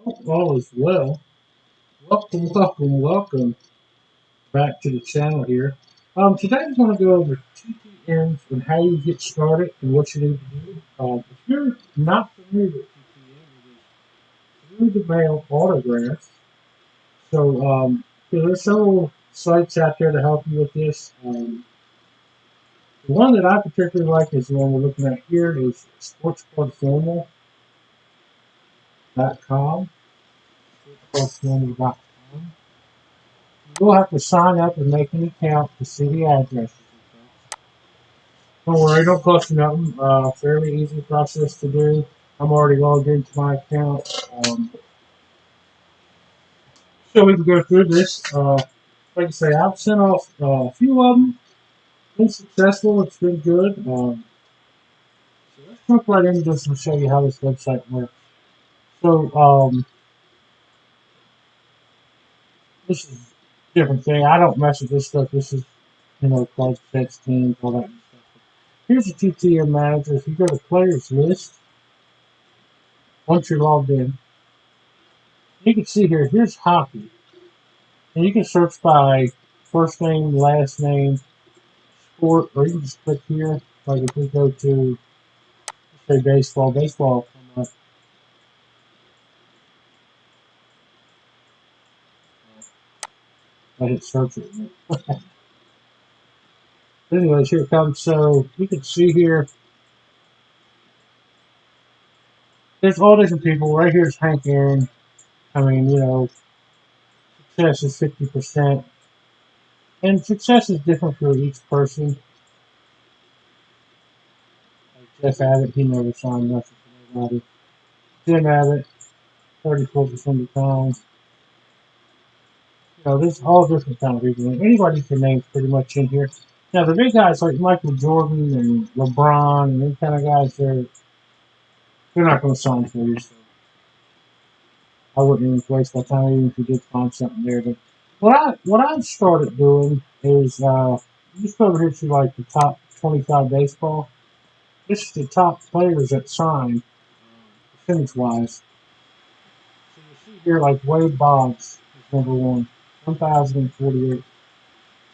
Hope all is well. Welcome back to the channel here. Today I'm going to go over TTMs and how you get started and what you need to do. If you're not familiar with TTM, it is through the mail autographs. There's several sites out there to help you with this. The one that I particularly like is the one we're looking at here is sportscardformal.com. Sportscardformal.com. You will have to sign up and make an account to see the addresses. Don't worry, don't cost you nothing. Fairly easy process to do. I'm already logged into my account. So we can go through this. Like I say, I've sent off a few of them. Been successful. It's been good. So let's jump right into this and show you how this website works. So this is a different thing. I don't mess with this stuff. This is, cards, sets, teams, all that stuff. Here's the TTM manager. If you go to players list, once you're logged in, you can see here, here's hockey. And you can search by first name, last name, sport, or you can just click here. Like if we go to, say, baseball will come up. I hit search it. Anyways, here it comes. So you can see here, there's all different people. Right here is Hank Aaron. I mean, success is 50%. And success is different for each person. Like Jeff Abbott, he never signed nothing for nobody. Jim Abbott, 34% of the time. There's all different kind of people. Anybody can name pretty much in here. Now, the big guys like Michael Jordan and LeBron and these kind of guys, they're not going to sign for you. So I wouldn't even waste my time even if you did find something there. But what I've started doing is just over here to like the top 25 baseball. This is the top players that signed percentage wise. So you see here like Wade Boggs is number one, 1,048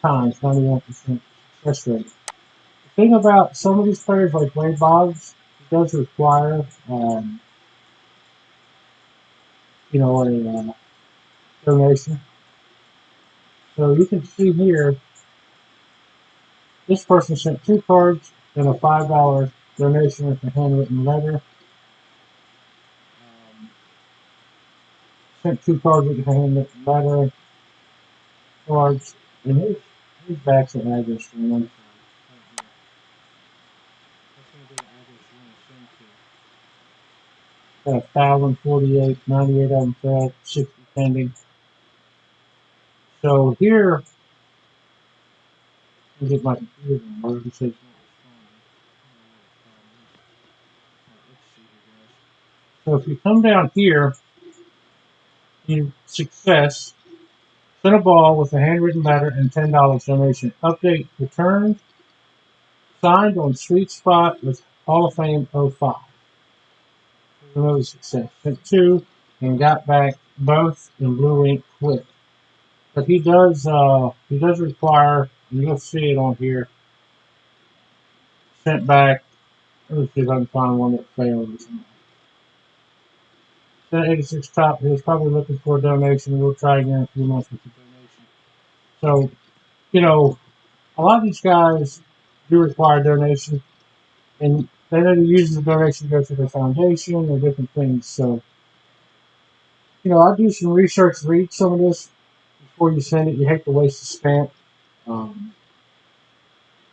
times, 91% success rate. The thing about some of these players, like Wade Boggs, it does require, a donation. So you can see here, this person sent 2 cards and a $5 donation with a handwritten letter. Sent 2 cards with a handwritten letter, cards, and his back's an address for one. Got 1,048, 98 of them failed, 60 pending. So here, let me get my computer in order to say so if you come down here, you success, send a ball with a handwritten letter and $10 donation. Update returned, signed on Sweet Spot with Hall of Fame '05. Another success. Sent 2 and got back both in blue ink quick. But he does require, and you'll see it on here, sent back. Let me see if I can find one that failed or something. Sent 86 top. He was probably looking for a donation. We'll try again in a few months with the donation. So, a lot of these guys do require donation, and they know to use the donation to go to their foundation or different things. So, I do some research, read some of this before you send it. You hate to waste the stamp.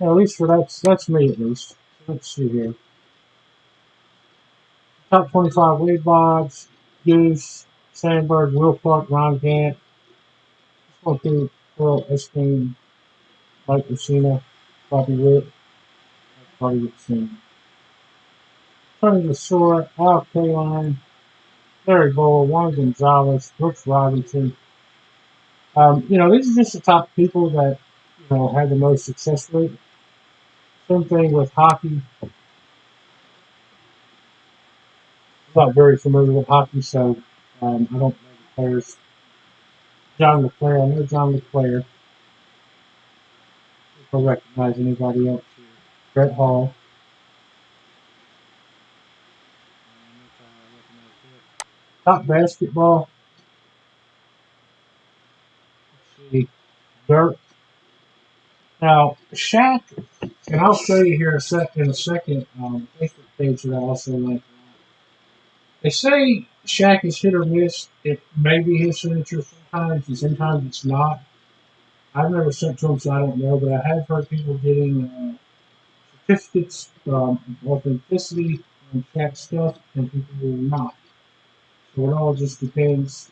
At least that's me at least. Let's see here. Top 25 Wade Boggs, Goose, Sandberg, Will Clark, Ron Gant. Let's go through Earl Epstein, Mike Messina, Bobby Witt. That's Bobby Witt Sr. Tony Lassora, Al Kaline, Larry Bowl, Juan Gonzalez, Brooks Robinson. These are just the top people that, had the most success rate. Same thing with hockey. I'm not very familiar with hockey, so I don't know the players. John LeClaire, I know John LeClaire. If I recognize anybody else here. Brett Hall. Top basketball. Let's see. Dirk. Now, Shaq, and I'll show you here in a second, Facebook page that I also link. They say Shaq is hit or miss. It may be his signature sometimes, and sometimes it's not. I've never sent to him, so I don't know, but I have heard people getting certificates of authenticity on Shaq stuff, and people will not. So it all just depends,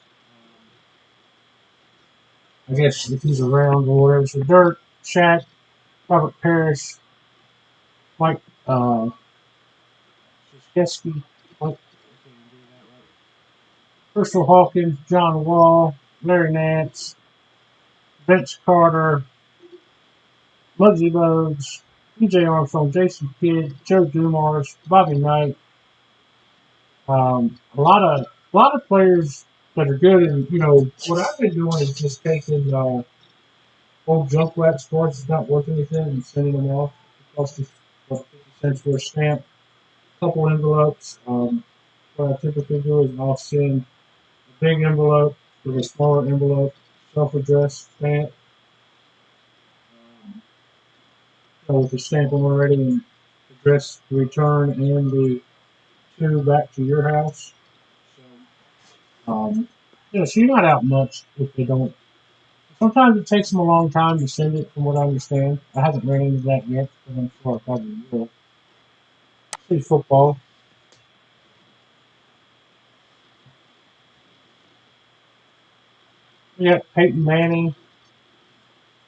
I guess, if he's around or whatever. So Dirk, Shaq, Robert Parrish, Mike Krzyzewski, Mike, Herschel Hawkins, John Wall, Larry Nance, Vince Carter, Muggsy Bogues, PJ Armstrong, Jason Kidd, Joe Dumars, Bobby Knight, a lot of players that are good. And what I've been doing is just taking old junk wax cards that's not worth anything and sending them off. It costs us about 50 cents for a stamp, a couple envelopes. What I typically do is I'll send a big envelope with a smaller envelope, self-addressed stamp, with the stamp on already and address the return and the two back to your house. So you're not out much if they don't. Sometimes it takes them a long time to send it, from what I understand. I haven't ran into that yet, but I'm sure I probably will. See football. We got Peyton Manning,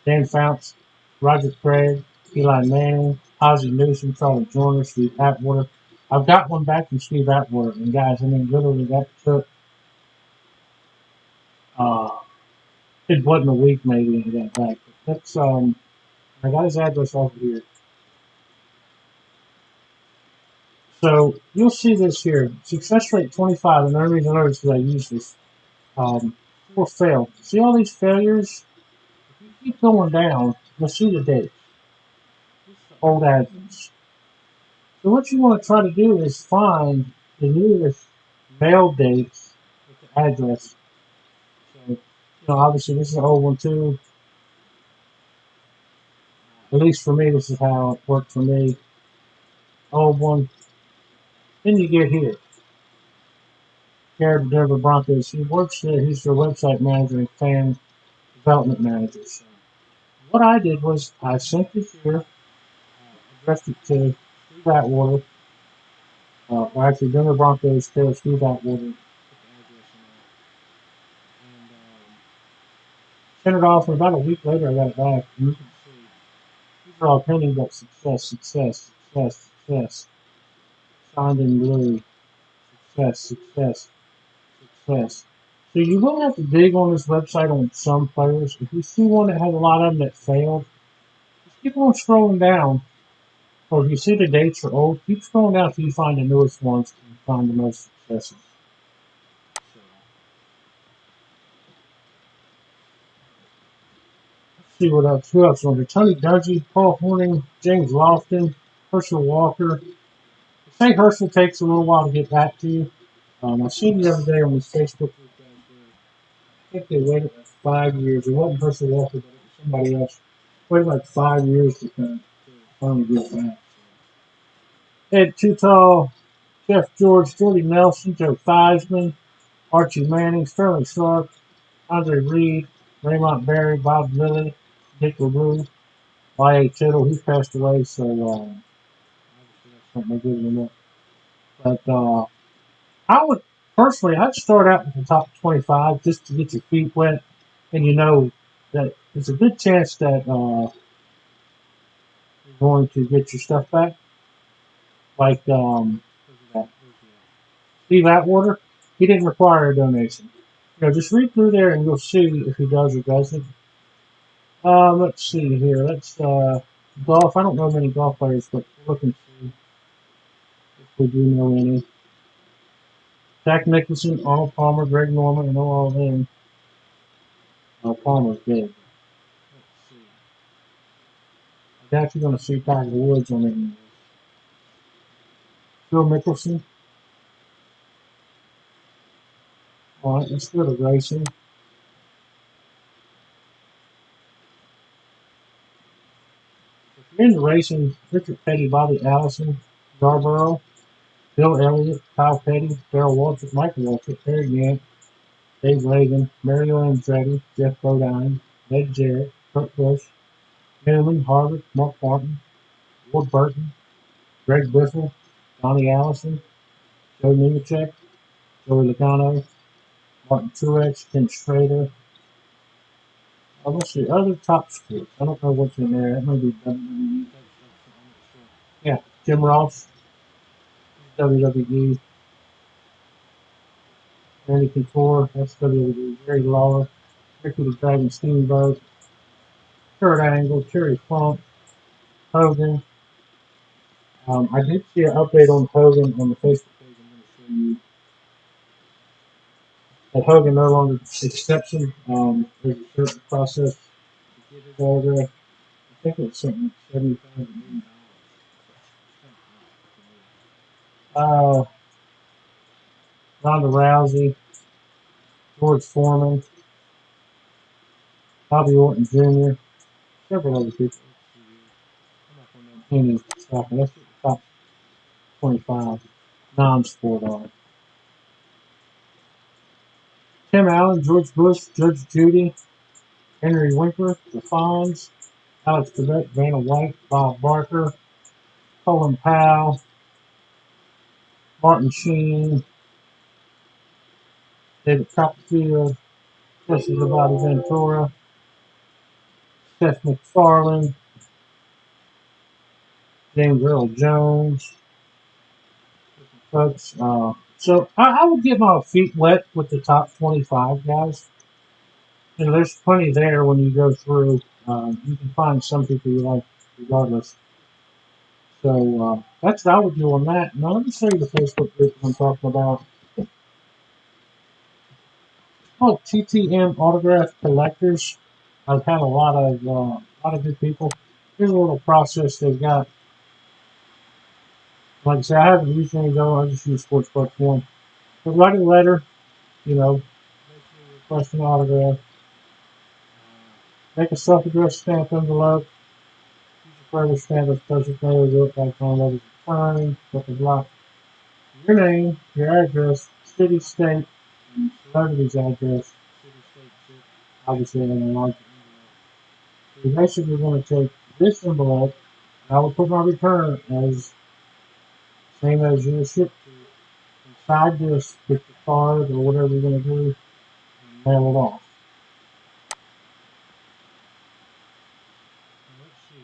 Dan Fouts, Roger Craig, Eli Manning, Ozzie Newsome, Charlie Joyner, Steve Atwater. I've got one back from Steve Atwater, and guys, I mean, literally that took, uh, it wasn't a week maybe to get back. But I got his address over here. So you'll see this here. Success rate 25, and the only reason I know is because I use this. For fail. See all these failures? If you keep going down, you'll see the dates. Old address. So what you want to try to do is find the nearest mail dates with the address. So, obviously this is an old one too. At least for me, this is how it worked for me. Old one. Then you get here. Jared Denver Broncos. He works there. He's their website manager and fan development manager. So what I did was I sent it here, addressed it to Steve Atwater, or actually Denver Broncos to Steve Atwater, and sent it off. And about a week later, I got it back, and you can see these are all pending, but success, success, success, success, signed in blue, success, success, success. So you will have to dig on this website on some players. If you see one that has a lot of them that failed, just keep on scrolling down. Or if you see the dates are old, keep scrolling down until you find the newest ones and find the most successes. So, let's see what else. Who else on there? Tony Dungy, Paul Horning, James Lofton, Herschel Walker. They say Herschel takes a little while to get back to you. I seen the other day on his Facebook group I think they waited like 5 years. It wasn't Herschel Walker, but it was somebody else. Waited like 5 years to finally get back. Ed Too Tall, Jeff George, Jordy Nelson, Joe Theismann, Archie Manning, Sterling Sharp, Andre Reed, Raymond Berry, Bob Lilly, Dick LaRue, Y.A. Tittle. He passed away, so obviously that's something I give him up. But I would personally, I'd start out with the top 25 just to get your feet wet, and that there's a good chance that you're going to get your stuff back. Like Steve Atwater, he didn't require a donation. Just read through there and you'll see if he does or doesn't. Let's see here. Let's golf. I don't know many golf players, but look and see if we do know any. Jack Nicholson, Arnold Palmer, Greg Norman, I know all of them. Palmer's dead. Let's see. I'm actually going to see Tiger Woods on it. Phil Mickelson. All right, let's go to racing. If you're into racing, Richard Petty, Bobby Allison, Yarborough, Bill Elliott, Kyle Petty, Darrell Waltrip, Michael Waltrip, Terry Gant, Dave Reagan, Mario Andretti, Jeff Bodine, Ed Jarrett, Kurt Busch, Newman, Harvick, Mark Martin, Ward Burton, Greg Biffle, Donnie Allison, Joe Nemechek, Joey Logano, Martin Truex, Tim Schrader. Let's see, other top sports. I don't know what's in there. That may be WWE. Yeah, Jim Ross, WWE, Randy Couture, that's WWE, Jerry Lawler, Ricky the Dragon Steamboat, Kurt Angle, Terry Funk, Hogan. I did see an update on Hogan on the Facebook page. I'm going to show you that Hogan no longer accepts him. There's a certain process to get his autograph. I think it's something like $75 million. Ronda Rousey, George Foreman, Bobby Orton Jr., several other people. Penny stocking. That's the top 25 non-sport on. Tim Allen, George Bush, Judge Judy, Henry Winkler, The Fonz, Alex Trebek, Vanna White, Bob Barker, Colin Powell, Martin Sheen, David Copperfield, Jesse Lavati Ventura, Seth MacFarlane, James Earl Jones, folks. So I would get my feet wet with the top 25 guys. You know, there's plenty there when you go through. You can find some people you like regardless. So that's what I would do on that. Now let me show you the Facebook group I'm talking about. Oh, TTM Autograph Collectors. I've had a lot of good people. Here's a little process they've got. Like I said, I haven't used any though. I just use Sports Book form. But write a letter, you know, request an autograph. Make a self-addressed stamp envelope. Use a further stamp as person's name, do it by phone letters of blah blah blah. Your name, your address, city, state, and celebrity's address, city, state, obviously in a large envelope. So you're basically going to take this envelope, and I will put my return as same as you ship to. Inside this, with the card or whatever you're going to do, and mail it off. Let's see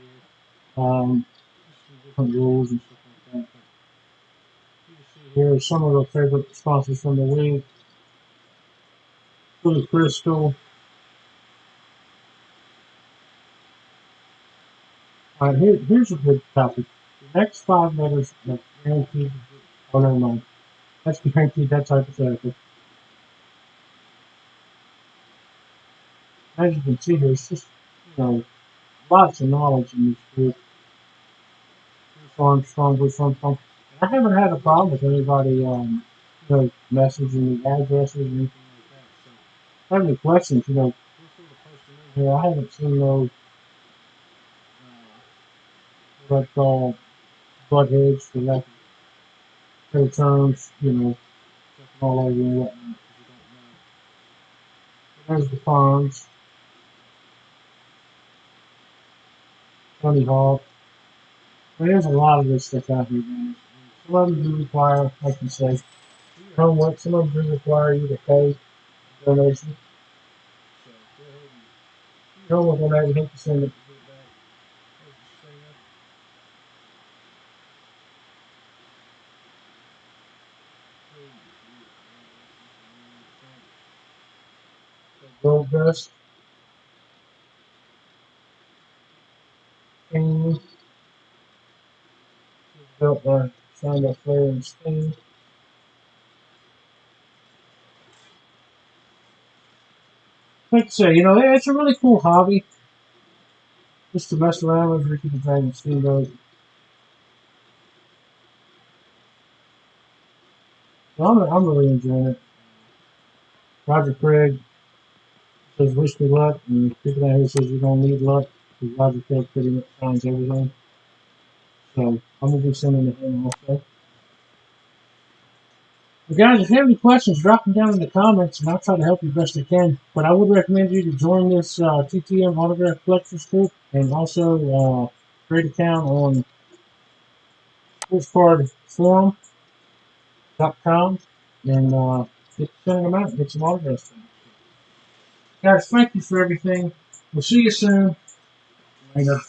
here. Different rules and stuff like that. But you can see here some of the favorite sponsors from the week. Blue Crystal. All right, here's a good topic. The next 5 letters are guaranteed. Oh, never mind. That's guaranteed. That's hypothetical. As you can see here, it's just, lots of knowledge in this group. Bruce Armstrong. I haven't had a problem with anybody, messaging the addresses or anything like that. So, if you have any questions, feel free to post them in here. I haven't seen no, what I call butt heads, for lack of better terms, all over and whatnot, if you don't know. There's the Fonz, Tony Hawk. There's a lot of this stuff out here, guys. Some of them do require, like you say, homework. Some of them do require you to pay a donation. So go ahead and do homework on that. You have to send it to get back. Gold Dust, King, built by Simon Flair and Sting. like I say, it's a really cool hobby just to mess around with Ricky the Dragon Steamboat. So I'm really enjoying it. Roger Craig says, wish me luck, and people out here says you don't need luck, because Roger Craig pretty much finds everything. So I'm going to be sending it him also. But guys, if you have any questions, drop them down in the comments, and I'll try to help you best I can. But I would recommend you to join this TTM Autograph Collectors Group, and also create an account on sportscardforum.com, and get sending them out and get some autographs. Guys, thank you for everything. We'll see you soon. Later.